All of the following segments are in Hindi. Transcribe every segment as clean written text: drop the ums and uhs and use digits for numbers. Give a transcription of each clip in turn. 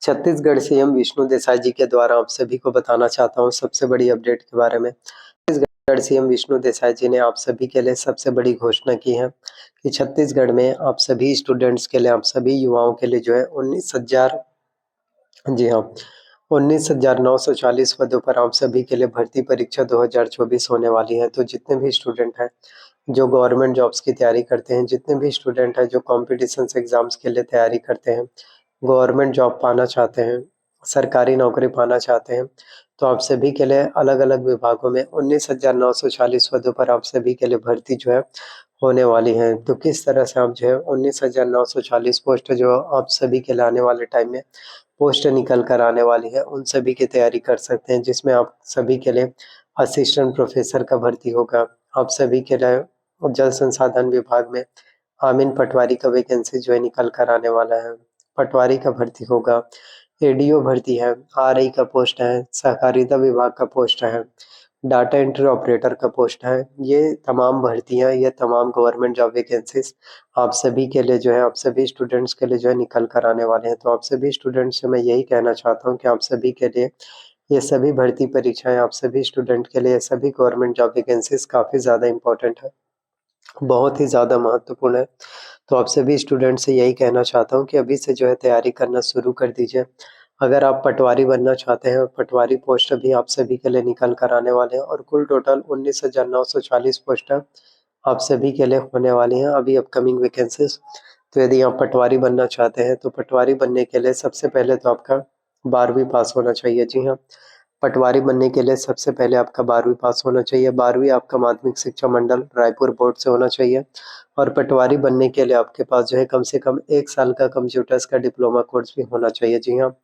छत्तीसगढ़ सीएम विष्णु देसाई जी के द्वारा आप सभी को बताना चाहता हूँ सबसे बड़ी अपडेट के बारे में। छत्तीसगढ़ सीएम विष्णु देसाई जी ने आप सभी के लिए सबसे बड़ी घोषणा की है कि छत्तीसगढ़ में आप सभी स्टूडेंट्स के लिए, आप सभी युवाओं के लिए जो है 19,000, जी हाँ, 19,940 पदों पर आप सभी के लिए भर्ती परीक्षा 2024 होने वाली है। तो जितने भी स्टूडेंट हैं जो गवर्नमेंट जॉब्स की तैयारी करते हैं, जितने भी स्टूडेंट हैं जो कॉम्पिटिशन एग्जाम्स के लिए तैयारी करते हैं, गवर्नमेंट जॉब पाना चाहते हैं, सरकारी नौकरी पाना चाहते हैं, तो आप सभी के लिए अलग-अलग विभागों में 19,940 पदों पर आप सभी के लिए भर्ती जो है होने वाली है। तो किस तरह से आप जो है 19,940 पोस्ट जो आप सभी के लिए आने वाले टाइम में पोस्ट निकल कर आने वाली है, उन सभी की तैयारी कर सकते हैं, जिसमें आप सभी के लिए असिस्टेंट प्रोफेसर का भर्ती होगा। आप सभी के लिए जल संसाधन विभाग में आमीन पटवारी का वैकेंसी जो है निकल कर आने वाला है, पटवारी का भर्ती होगा, एडीओ भर्ती है, आरआई का पोस्ट है, सहकारिता विभाग का पोस्ट है, डाटा एंट्री ऑपरेटर का पोस्ट है। ये तमाम भर्तियां, ये तमाम गवर्नमेंट जॉब वैकेंसीज आप सभी के लिए जो है, आप सभी स्टूडेंट्स के लिए जो है निकल कर आने वाले हैं। तो आप सभी स्टूडेंट्स से मैं यही कहना चाहता हूँ कि आप सभी के लिए ये सभी भर्ती परीक्षाएं, आप सभी स्टूडेंट के लिए सभी गवर्नमेंट जॉब वैकेंसीज काफ़ी ज़्यादा इंपॉर्टेंट है, बहुत ही ज़्यादा महत्वपूर्ण है। तो आप सभी स्टूडेंट से यही कहना चाहता हूँ कि अभी से जो है तैयारी करना शुरू कर दीजिए। अगर आप पटवारी बनना चाहते हैं, पटवारी पोस्ट भी आप सभी के लिए निकल कर आने वाले हैं और कुल टोटल 19,940 पोस्ट आप सभी के लिए होने वाली हैं अभी अपकमिंग वैकेंसीज। तो यदि आप पटवारी बनना चाहते हैं तो पटवारी बनने के लिए सबसे पहले तो आपका 12वीं पास होना चाहिए। जी हाँ, पटवारी बनने के लिए सबसे पहले आपका 12वीं पास होना चाहिए। 12वीं आपका माध्यमिक शिक्षा मंडल रायपुर बोर्ड से होना चाहिए और पटवारी बनने के लिए आपके पास जो है कम से कम 1 साल का कंप्यूटर्स का डिप्लोमा कोर्स भी होना चाहिए। जी हाँ,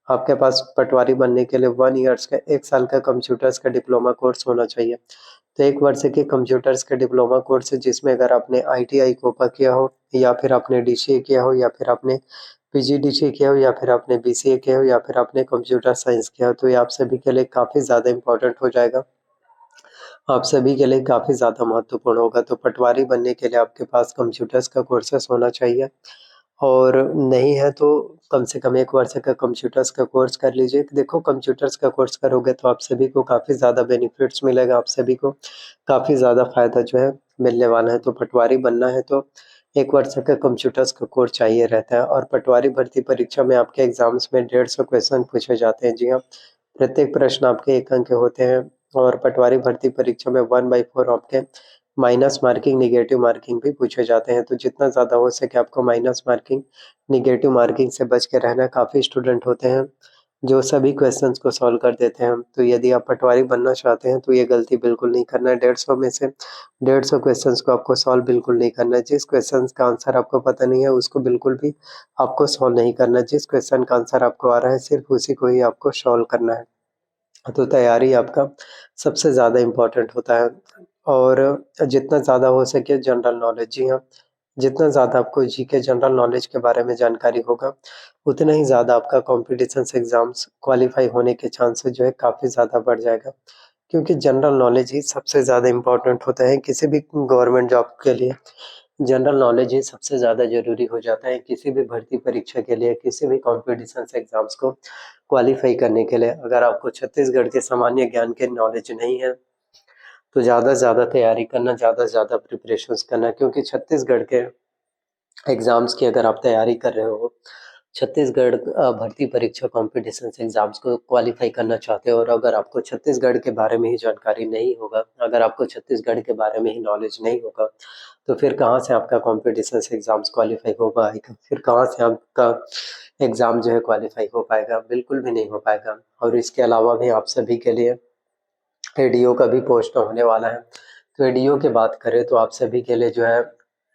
आपके पास पटवारी बनने के लिए 1 ईयर्स का 1 साल का कंप्यूटर्स का डिप्लोमा कोर्स होना चाहिए। तो 1 वर्ष के कंप्यूटर्स का डिप्लोमा कोर्स है, जिसमें अगर आपने आईटीआई कोपा किया हो या फिर आपने डीसीए किया हो या फिर आपने पीजीडीसीए किया हो या फिर आपने बीसीए किया हो या फिर आपने कंप्यूटर साइंस किया हो, तो ये आप सभी के लिए काफ़ी ज़्यादा इम्पोर्टेंट हो जाएगा, आप सभी के लिए काफ़ी ज़्यादा महत्वपूर्ण होगा। तो पटवारी बनने के लिए आपके पास कंप्यूटर्स का कोर्सेस होना चाहिए और नहीं है तो कम से कम 1 वर्ष का कंप्यूटर्स का कोर्स कर लीजिए। देखो, कंप्यूटर्स का कोर्स करोगे तो आप सभी को काफ़ी ज़्यादा बेनिफिट्स मिलेगा, आप सभी को काफ़ी ज़्यादा फ़ायदा जो है मिलने वाला है। तो पटवारी बनना है तो 1 वर्ष का कंप्यूटर्स का कोर्स चाहिए रहता है और पटवारी भर्ती परीक्षा में आपके एग्ज़ाम्स में 150 क्वेश्चन पूछे जाते हैं। जी हाँ, प्रत्येक प्रश्न आपके 1 अंक के होते हैं और पटवारी भर्ती परीक्षा में 1/4 आपके माइनस मार्किंग, नेगेटिव मार्किंग भी पूछे जाते हैं। तो जितना ज़्यादा हो सके आपको माइनस मार्किंग, नेगेटिव मार्किंग से बच के रहना। काफ़ी स्टूडेंट होते हैं जो सभी क्वेश्चंस को सॉल्व कर देते हैं। तो यदि आप पटवारी बनना चाहते हैं तो ये गलती बिल्कुल नहीं करना है। 150 में से 150 क्वेश्चंस को आपको सॉल्व बिल्कुल नहीं करना है। जिस क्वेश्चंस का आंसर आपको पता नहीं है उसको बिल्कुल भी आपको सॉल्व नहीं करना है। जिस क्वेश्चन का आंसर आपको आ रहा है सिर्फ उसी को ही आपको सॉल्व करना है। तो तैयारी आपका सबसे ज़्यादा इम्पोर्टेंट होता है और जितना ज़्यादा हो सके जनरल नॉलेज, जी हाँ, जितना ज़्यादा आपको जीके जनरल नॉलेज के बारे में जानकारी होगा, उतना ही ज़्यादा आपका कॉम्पिटिशन्स एग्ज़ाम्स क्वालीफाई होने के चांसेस जो है काफ़ी ज़्यादा बढ़ जाएगा। क्योंकि जनरल नॉलेज ही सबसे ज़्यादा इम्पोर्टेंट होता है किसी भी गवर्नमेंट जॉब के लिए। जनरल नॉलेज ही सबसे ज़्यादा ज़रूरी हो जाता है किसी भी भर्ती परीक्षा के लिए, किसी भी कॉम्पिटिशन्स एग्ज़ाम्स को क्वालीफाई करने के लिए। अगर आपको छत्तीसगढ़ के सामान्य ज्ञान के नॉलेज नहीं है तो ज़्यादा से ज़्यादा तैयारी करना, ज़्यादा से ज़्यादा प्रिपरेशंस करना, क्योंकि छत्तीसगढ़ के एग्ज़ाम्स की अगर आप तैयारी कर रहे हो, छत्तीसगढ़ भर्ती परीक्षा कॉम्पिटिशन्स एग्ज़ाम्स को क्वालीफाई करना चाहते हो और अगर आपको छत्तीसगढ़ के बारे में ही जानकारी नहीं होगा, अगर आपको छत्तीसगढ़ के बारे में ही नॉलेज नहीं होगा, तो फिर कहाँ से आपका कॉम्पिटिशन्स एग्ज़ाम्स क्वालीफाई हो पाएगा? फिर कहाँ से आपका एग्ज़ाम जो है क्वालीफाई हो पाएगा? बिल्कुल भी नहीं हो पाएगा। और इसके अलावा भी आप सभी के लिए एडीओ का भी पोस्ट होने वाला है। तो एडीओ की बात करें तो आप सभी के लिए जो है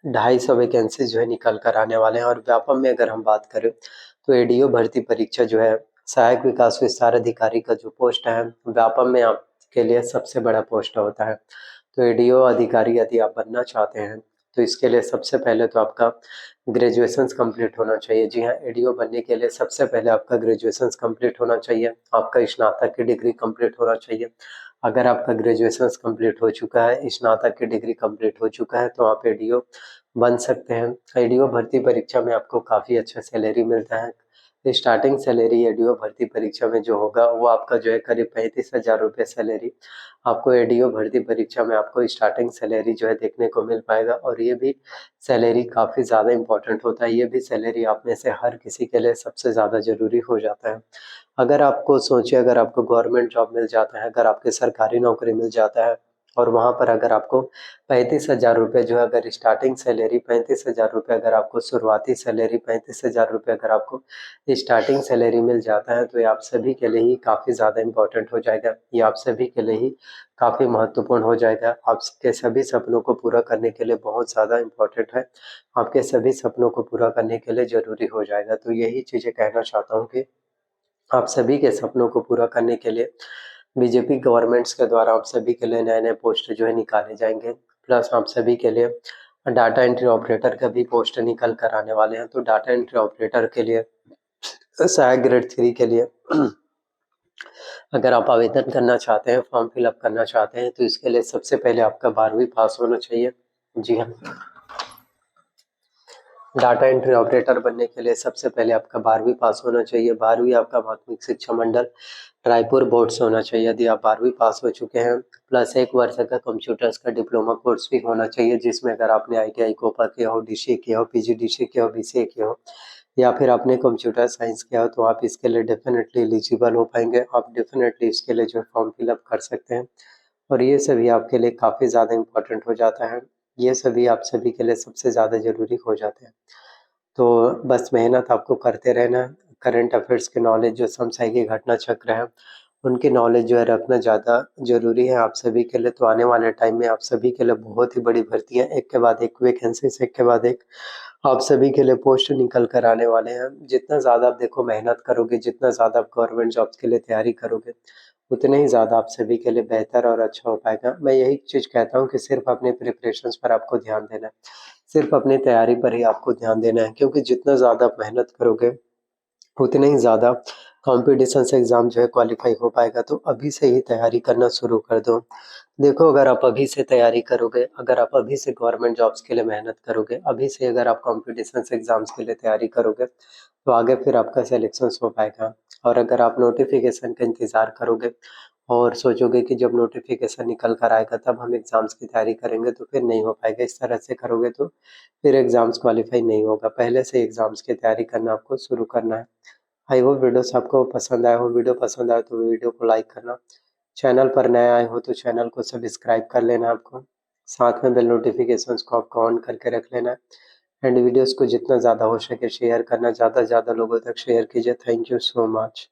250 वैकेंसी जो है निकल कर आने वाले हैं और व्यापम में अगर हम बात करें तो एडीओ भर्ती परीक्षा जो है सहायक विकास विस्तार अधिकारी का जो पोस्ट है व्यापम में आपके लिए सबसे बड़ा पोस्ट होता है। तो एडीओ अधिकारी यदि आप बनना चाहते हैं तो इसके लिए सबसे पहले तो आपका ग्रेजुएशंस कंप्लीट होना चाहिए। जी हाँ, एडीओ बनने के लिए सबसे पहले आपका ग्रेजुएशंस कंप्लीट होना चाहिए, आपका स्नातक की डिग्री कंप्लीट होना चाहिए। अगर आपका ग्रेजुएशंस कंप्लीट हो चुका है, स्नातक की डिग्री कंप्लीट हो चुका है, तो आप एडीओ बन सकते हैं। एडीओ भर्ती परीक्षा में आपको काफ़ी अच्छा सैलरी मिलता है, स्टार्टिंग सैलरी एडीओ भर्ती परीक्षा में जो होगा वो आपका जो है करीब 35,000 रुपये सैलरी आपको एडीओ भर्ती परीक्षा में आपको स्टार्टिंग सैलरी जो है देखने को मिल पाएगा। और ये भी सैलरी काफ़ी ज़्यादा इम्पोर्टेंट होता है। ये भी सैलरी आप में से हर किसी के लिए सबसे ज़्यादा ज़रूरी हो जाता है। अगर आपको सोचिए, अगर आपको गवर्नमेंट जॉब मिल जाता है, अगर आपके सरकारी नौकरी मिल जाता है और वहाँ पर अगर आपको 35,000 रुपये जो है अगर स्टार्टिंग सैलरी 35,000 रुपये अगर आपको शुरुआती सैलरी 35,000 रुपये अगर आपको स्टार्टिंग सैलरी मिल जाता है तो ये आप सभी के लिए ही काफ़ी ज़्यादा इम्पोर्टेंट हो जाएगा। ये आप सभी के लिए ही काफ़ी महत्वपूर्ण हो जाएगा। आपके सभी सपनों को पूरा करने के लिए बहुत ज़्यादा इम्पोर्टेंट है। आपके सभी सपनों को पूरा करने के लिए ज़रूरी हो जाएगा। तो यही चीज़ें कहना चाहता हूँ कि आप सभी के सपनों को पूरा करने के लिए बीजेपी गवर्नमेंट्स के द्वारा आप सभी के लिए नए-नए पोस्ट जो है निकाले जाएँगे। प्लस आप सभी के लिए डाटा एंट्री ऑपरेटर का भी पोस्ट निकल कर आने वाले हैं। तो डाटा एंट्री ऑपरेटर के लिए सहायक ग्रेड 3 के लिए अगर आप आवेदन करना चाहते हैं, फॉर्म फिल अप करना चाहते हैं तो इसके लिए सबसे पहले आपका 12वीं पास होना चाहिए। जी हाँ, डाटा एंट्री ऑपरेटर बनने के लिए सबसे पहले आपका 12वीं पास होना चाहिए। 12वीं आपका माध्यमिक शिक्षा मंडल रायपुर बोर्ड से होना चाहिए यदि आप 12वीं पास हो चुके हैं। प्लस 1 वर्ष का कंप्यूटर्स का डिप्लोमा कोर्स भी होना चाहिए जिसमें अगर आपने ITI कोपा किया हो, DCA किया हो, PGDCA किया हो, BCA किया हो या फिर आपने कंप्यूटर साइंस किया हो तो आप इसके लिए डेफिनेटली एलिजिबल हो पाएंगे। आप डेफिनेटली इसके लिए जो फॉर्म फिल अप कर सकते हैं और ये सभी आपके लिए काफ़ी ज़्यादा इम्पोर्टेंट हो जाता है। ये सभी आप सभी के लिए सबसे ज़्यादा ज़रूरी हो जाते हैं। तो बस मेहनत आपको करते रहना है। करंट अफेयर्स के नॉलेज जो समसामयिक घटना चक्र है उनकी नॉलेज जो है रखना ज़्यादा ज़रूरी है आप सभी के लिए। तो आने वाले टाइम में आप सभी के लिए बहुत ही बड़ी भर्तियाँ एक के बाद एक वैकेंसीज एक के बाद एक आप सभी के लिए पोस्ट निकल कर आने वाले हैं। जितना ज़्यादा आप देखो मेहनत करोगे, जितना ज़्यादा आप गवर्नमेंट जॉब्स के लिए तैयारी करोगे, उतने ही ज़्यादा आप सभी के लिए बेहतर और अच्छा हो पाएगा। मैं यही चीज़ कहता हूँ कि सिर्फ अपने प्रिपरेशंस पर आपको ध्यान देना है, सिर्फ अपनी तैयारी पर ही आपको ध्यान देना है क्योंकि जितना ज़्यादा आप मेहनत करोगे उतने ही ज़्यादा कॉम्पिटिशन से एग्ज़ाम जो है क्वालिफ़ाई हो पाएगा। तो अभी से ही तैयारी करना शुरू कर दो। देखो अगर आप अभी से तैयारी करोगे, अगर आप अभी से गवर्नमेंट जॉब्स के लिए मेहनत करोगे, अभी से अगर आप कॉम्पिटिशन एग्ज़ाम्स के लिए तैयारी करोगे, तो आगे फिर आपका सिलेक्शंस हो पाएगा। और अगर आप नोटिफ़िकेशन का इंतज़ार करोगे और सोचोगे कि जब नोटिफ़िकेशन निकल कर आएगा तब हम एग्ज़ाम्स की तैयारी करेंगे, तो फिर नहीं हो पाएगा। इस तरह से करोगे तो फिर एग्ज़ाम्स क्वालिफ़ाई नहीं होगा। पहले से एग्ज़ाम्स की तैयारी करना आपको शुरू करना है। आई होप वीडियोस आपको पसंद आया हो। वीडियो पसंद आया तो वीडियो को लाइक करना। चैनल पर नए आए हो तो चैनल को सब्सक्राइब कर लेना आपको। साथ में बेल नोटिफिकेशंस को आपको ऑन करके रख लेना है। एंड वीडियोस को जितना ज़्यादा हो सके शेयर करना, ज़्यादा से ज़्यादा लोगों तक शेयर कीजिए। Thank you so much.